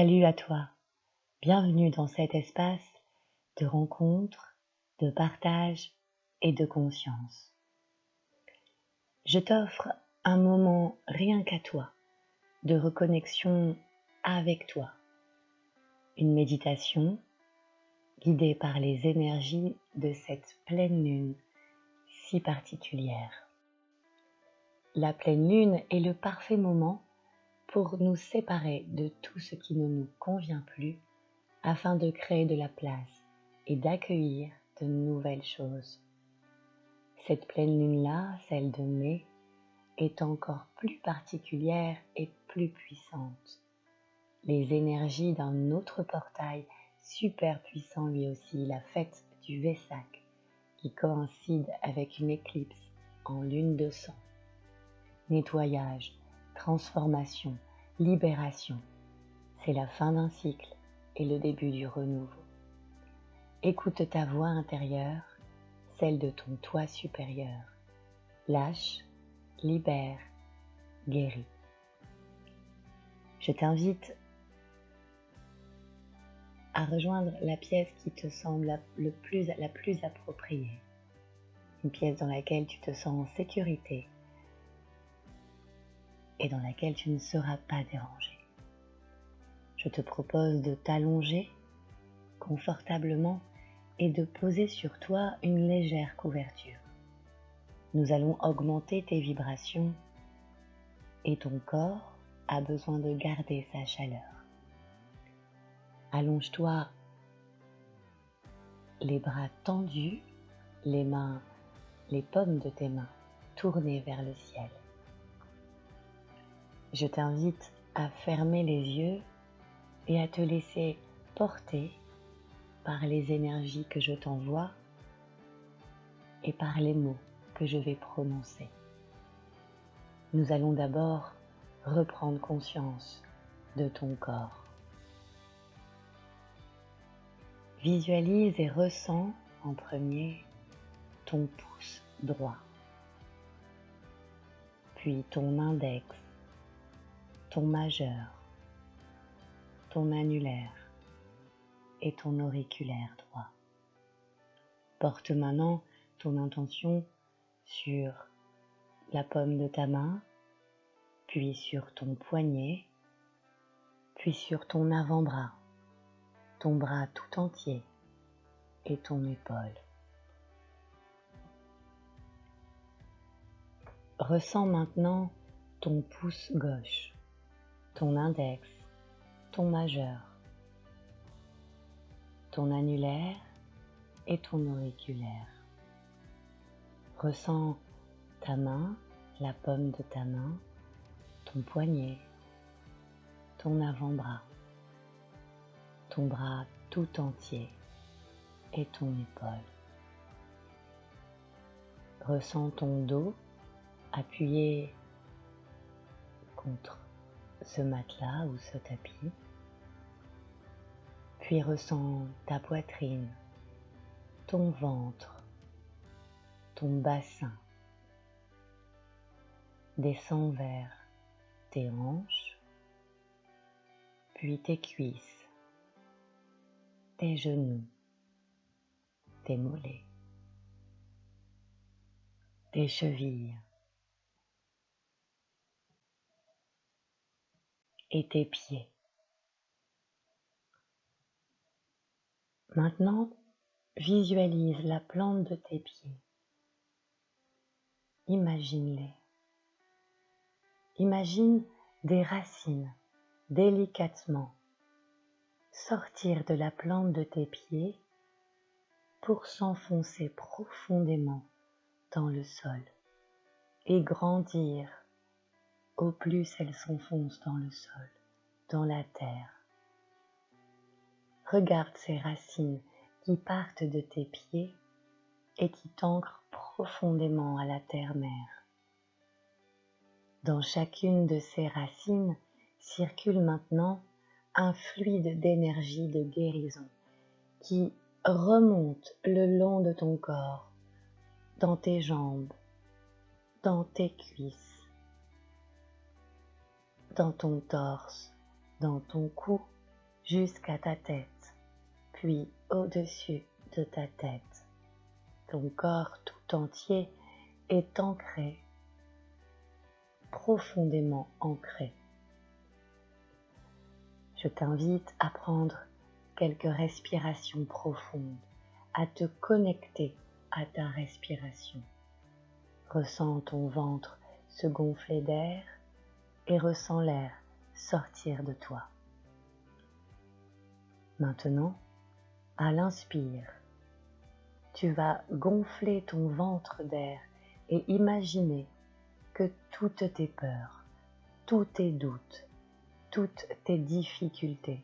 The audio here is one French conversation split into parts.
Salut à toi, bienvenue dans cet espace de rencontre, de partage et de conscience. Je t'offre un moment rien qu'à toi, de reconnexion avec toi. Une méditation guidée par les énergies de cette pleine lune si particulière. La pleine lune est le parfait moment pour nous séparer de tout ce qui ne nous convient plus afin de créer de la place et d'accueillir de nouvelles choses. Cette pleine lune-là, celle de mai, est encore plus particulière et plus puissante. Les énergies d'un autre portail super puissant lui aussi, la fête du Vesak, qui coïncide avec une éclipse en lune de sang. Nettoyage, transformation, libération, c'est la fin d'un cycle et le début du renouveau. Écoute ta voix intérieure, celle de ton toi supérieur. Lâche, libère, guéris. Je t'invite à rejoindre la pièce qui te semble la plus appropriée. Une pièce dans laquelle tu te sens en sécurité et dans laquelle tu ne seras pas dérangé. Je te propose de t'allonger confortablement et de poser sur toi une légère couverture. Nous allons augmenter tes vibrations et ton corps a besoin de garder sa chaleur. Allonge-toi, les bras tendus, les paumes de tes mains tournées vers le ciel. Je t'invite à fermer les yeux et à te laisser porter par les énergies que je t'envoie et par les mots que je vais prononcer. Nous allons d'abord reprendre conscience de ton corps. Visualise et ressens en premier ton pouce droit, puis ton index, ton majeur, ton annulaire et ton auriculaire droit. Porte maintenant ton intention sur la paume de ta main, puis sur ton poignet, puis sur ton avant-bras, ton bras tout entier et ton épaule. Ressens maintenant ton pouce gauche, ton index, ton majeur, ton annulaire et ton auriculaire. Ressens ta main, la paume de ta main, ton poignet, ton avant-bras, ton bras tout entier et ton épaule. Ressens ton dos appuyé contre ce matelas ou ce tapis, puis ressens ta poitrine, ton ventre, ton bassin. Descends vers tes hanches, puis tes cuisses, tes genoux, tes mollets, tes chevilles et tes pieds. Maintenant, visualise la plante de tes pieds. Imagine-les. Imagine des racines délicatement sortir de la plante de tes pieds pour s'enfoncer profondément dans le sol et grandir au plus elles s'enfoncent dans le sol, dans la terre. Regarde ces racines qui partent de tes pieds et qui t'ancrent profondément à la terre-mère. Dans chacune de ces racines circule maintenant un fluide d'énergie de guérison qui remonte le long de ton corps, dans tes jambes, dans tes cuisses, dans ton torse, dans ton cou jusqu'à ta tête, puis au-dessus de ta tête. Ton corps tout entier est ancré, profondément ancré. Je t'invite à prendre quelques respirations profondes, à te connecter à ta respiration. Ressens ton ventre se gonfler d'air et ressens l'air sortir de toi. Maintenant, à l'inspire, tu vas gonfler ton ventre d'air et imaginer que toutes tes peurs, tous tes doutes, toutes tes difficultés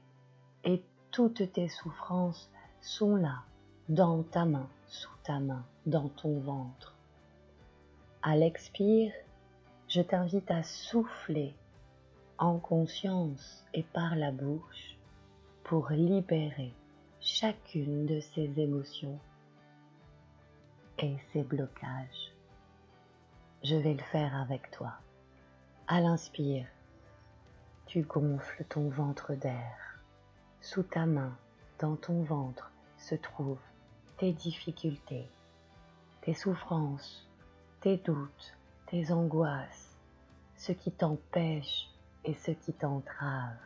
et toutes tes souffrances sont là, dans ta main, sous ta main, dans ton ventre. À l'expire, je t'invite à souffler en conscience et par la bouche pour libérer chacune de ces émotions et ces blocages. Je vais le faire avec toi. À l'inspire, tu gonfles ton ventre d'air. Sous ta main, dans ton ventre, se trouvent tes difficultés, tes souffrances, tes doutes, tes angoisses, ce qui t'empêche et ce qui t'entrave.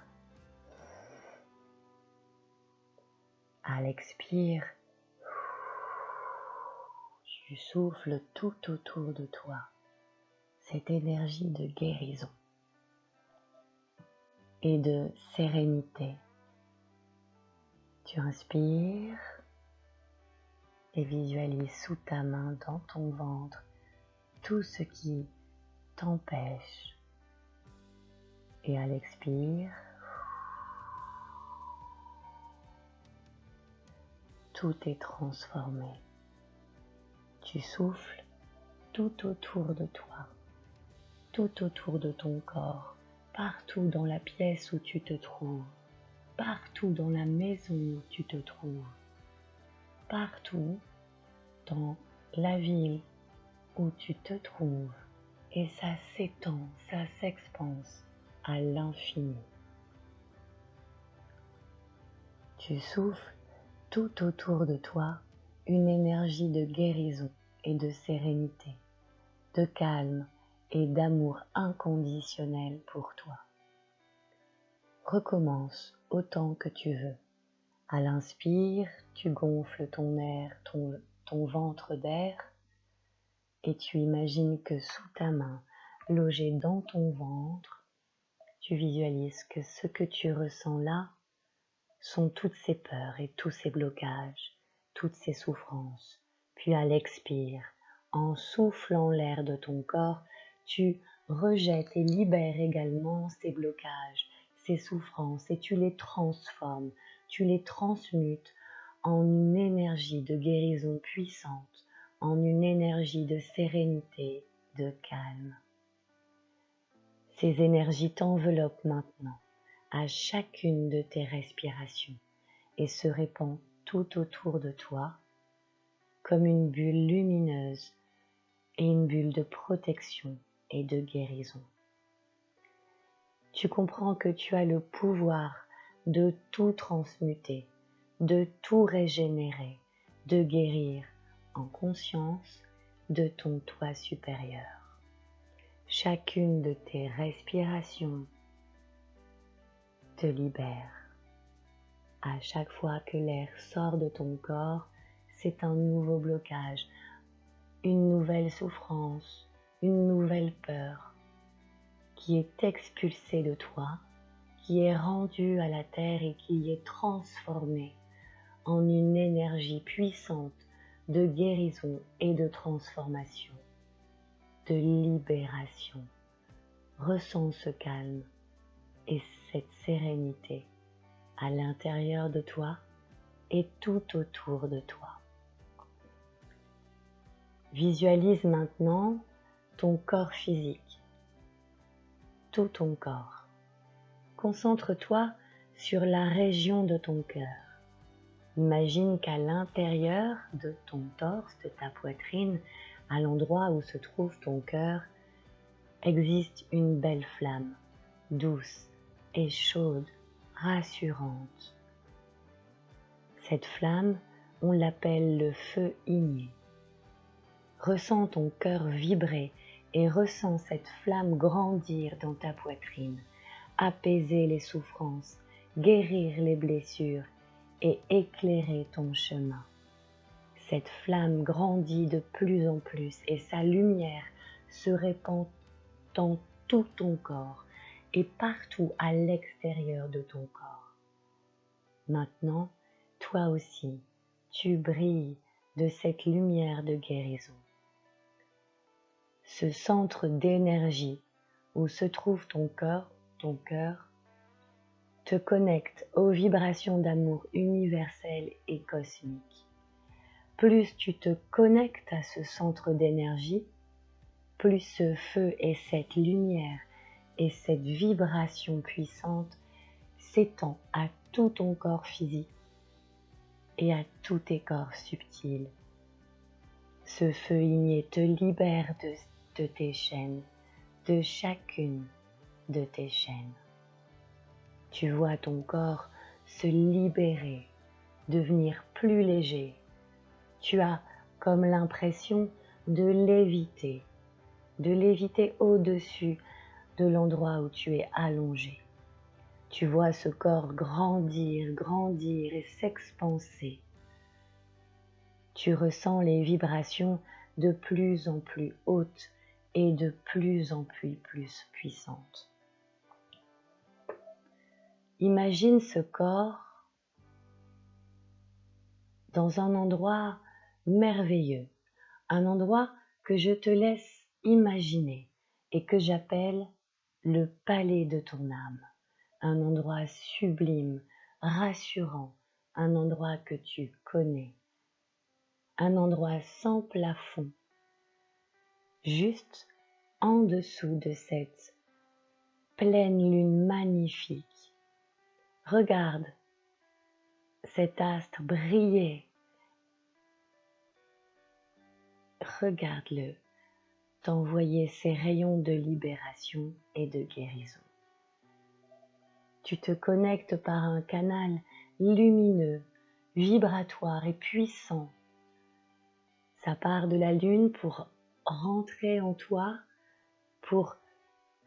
À l'expire, tu souffles tout autour de toi cette énergie de guérison et de sérénité. Tu inspires et visualises sous ta main, dans ton ventre, tout ce qui t'empêche. Et à l'expire, tout est transformé. Tu souffles tout autour de toi, tout autour de ton corps, partout dans la pièce où tu te trouves, partout dans la maison où tu te trouves, partout dans la ville où tu te trouves, et ça s'étend, ça s'expanse à l'infini. Tu souffles tout autour de toi une énergie de guérison et de sérénité, de calme et d'amour inconditionnel pour toi. Recommence autant que tu veux. À l'inspire, tu gonfles ton ventre d'air et tu imagines que sous ta main, logée dans ton ventre, tu visualises que ce que tu ressens là sont toutes ces peurs et tous ces blocages, toutes ces souffrances. Puis à l'expire, en soufflant l'air de ton corps, tu rejettes et libères également ces blocages, ces souffrances et tu les transformes, tu les transmutes en une énergie de guérison puissante, en une énergie de sérénité, de calme. Ces énergies t'enveloppent maintenant à chacune de tes respirations et se répand tout autour de toi comme une bulle lumineuse et une bulle de protection et de guérison. Tu comprends que tu as le pouvoir de tout transmuter, de tout régénérer, de guérir en conscience de ton toi supérieur. Chacune de tes respirations te libère. À chaque fois que l'air sort de ton corps, c'est un nouveau blocage, une nouvelle souffrance, une nouvelle peur qui est expulsée de toi, qui est rendue à la terre et qui est transformée en une énergie puissante de guérison et de transformation, de libération. Ressens ce calme et cette sérénité à l'intérieur de toi et tout autour de toi. Visualise maintenant ton corps physique, tout ton corps. Concentre-toi sur la région de ton cœur. Imagine qu'à l'intérieur de ton torse, de ta poitrine, à l'endroit où se trouve ton cœur, existe une belle flamme, douce et chaude, rassurante. Cette flamme, on l'appelle le feu igné. Ressens ton cœur vibrer et ressens cette flamme grandir dans ta poitrine, apaiser les souffrances, guérir les blessures et éclairer ton chemin. Cette flamme grandit de plus en plus et sa lumière se répand dans tout ton corps et partout à l'extérieur de ton corps. Maintenant, toi aussi, tu brilles de cette lumière de guérison. Ce centre d'énergie où se trouve ton cœur, te connecte aux vibrations d'amour universel et cosmique. Plus tu te connectes à ce centre d'énergie, plus ce feu et cette lumière et cette vibration puissante s'étend à tout ton corps physique et à tous tes corps subtils. Ce feu igné te libère de tes chaînes, de chacune de tes chaînes. Tu vois ton corps se libérer, devenir plus léger. Tu as comme l'impression de léviter au-dessus de l'endroit où tu es allongé. Tu vois ce corps grandir et s'expanser. Tu ressens les vibrations de plus en plus hautes et de plus en plus puissantes. Imagine ce corps dans un endroit merveilleux, un endroit que je te laisse imaginer et que j'appelle le palais de ton âme, un endroit sublime, rassurant, un endroit que tu connais, un endroit sans plafond, juste en dessous de cette pleine lune magnifique. Regarde cet astre briller. Regarde-le t'envoyer ses rayons de libération et de guérison. Tu te connectes par un canal lumineux, vibratoire et puissant. Ça part de la lune pour rentrer en toi, pour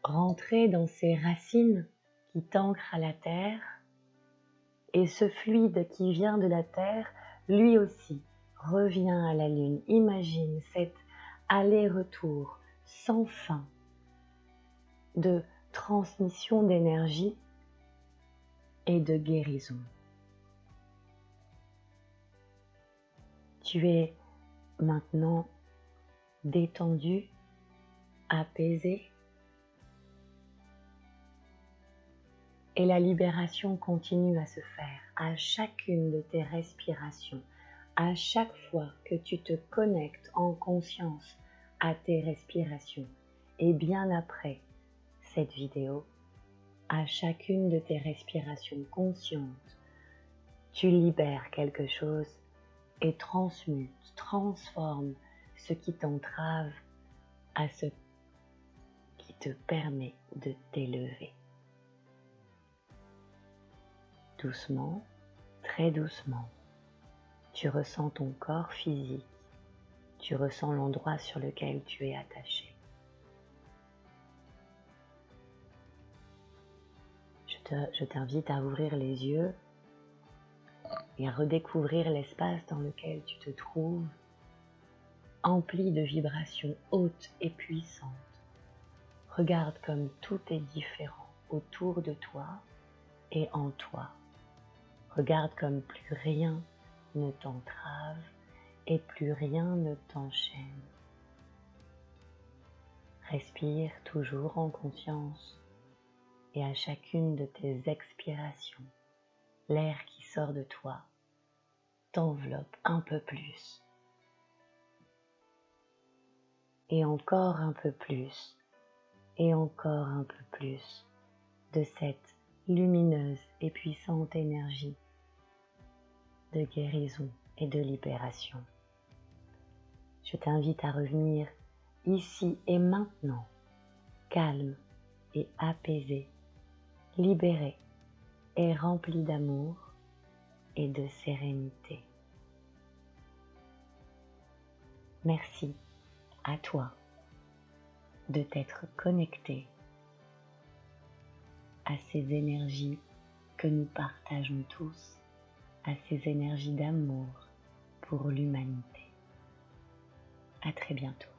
rentrer dans ses racines qui t'ancrent à la terre. Et ce fluide qui vient de la terre, lui aussi, revient à la lune. Imagine cet aller-retour sans fin de transmission d'énergie et de guérison. Tu es maintenant détendu, apaisé, et la libération continue à se faire à chacune de tes respirations, à chaque fois que tu te connectes en conscience à tes respirations. Et bien après cette vidéo, à chacune de tes respirations conscientes, tu libères quelque chose et transforme ce qui t'entrave à ce qui te permet de t'élever. Doucement, très doucement, tu ressens ton corps physique, tu ressens l'endroit sur lequel tu es attaché. Je t'invite à ouvrir les yeux et à redécouvrir l'espace dans lequel tu te trouves, empli de vibrations hautes et puissantes. Regarde comme tout est différent autour de toi et en toi. Regarde comme plus rien ne t'entrave et plus rien ne t'enchaîne. Respire toujours en conscience et à chacune de tes expirations, l'air qui sort de toi t'enveloppe un peu plus. Et encore un peu plus, et encore un peu plus de cette lumineuse et puissante énergie de guérison et de libération. Je t'invite à revenir ici et maintenant, calme et apaisé, libéré est rempli d'amour et de sérénité. Merci à toi de t'être connecté à ces énergies que nous partageons tous, à ces énergies d'amour pour l'humanité. À très bientôt.